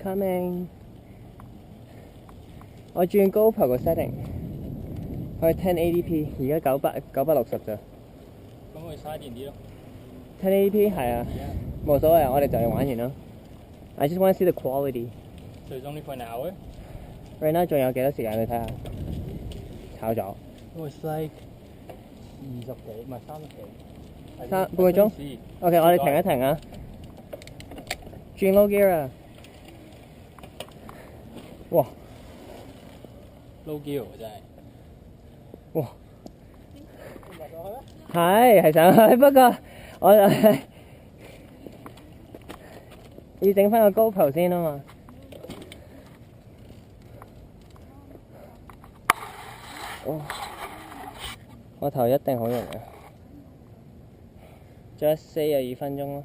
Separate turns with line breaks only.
coming。我轉 GoPro 個 setting 去 1080p， 而家960咋。
咁會嘥電啲咯。
1080p 係啊，冇所謂，我哋就嚟玩完啦。I just want to see the quality.
So it's only for an hour?
Right now 仲有幾多時間你睇下？炒咗。
It was like 20幾，唔係30幾。
半個鐘。OK， 我哋停一停啊。轉 low gear 啊！哇
！low gear 真係。
哇！係上去，不過我要整翻個 GoPro 先啊嘛。哇！我頭一定好型啊！仲有42分鐘咯。